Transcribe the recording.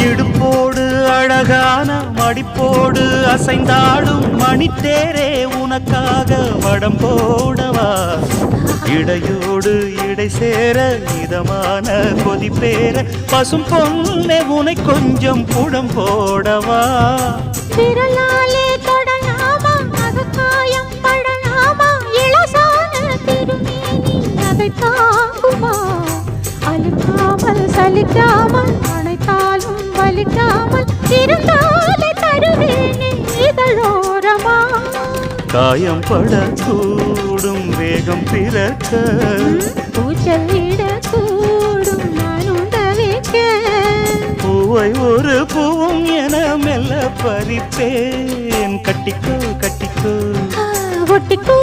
இடுப்போடு அழகான மடிப்போடு அசைந்தாடும் மணித்தேரே உனக்காக வடம் போடவா இடையோடு இடை சேர இதமான கொதிப்பேர பசும் பொண்ணே உனை கொஞ்சம் புடம் போடவா விரலாலே தொடலாமா அகக்காயம் படலாமா இளசான திருமேனி அதை தாங்குமா அழுக்காமல் சலிக்காமல் அணைத்தாலும் வலிக்காமல் இருந்தாலே தருவேனே இதழோரமா காயம் படக்கூடும் வேகம் பிறக்க பூச்சலிட கூடும் நானும் தவிக்க பூவை ஒரு பூவும் என மெல்ல பறிப்பேன் கட்டிக்கோ கட்டிக்கோ ஒட்டிக்கோ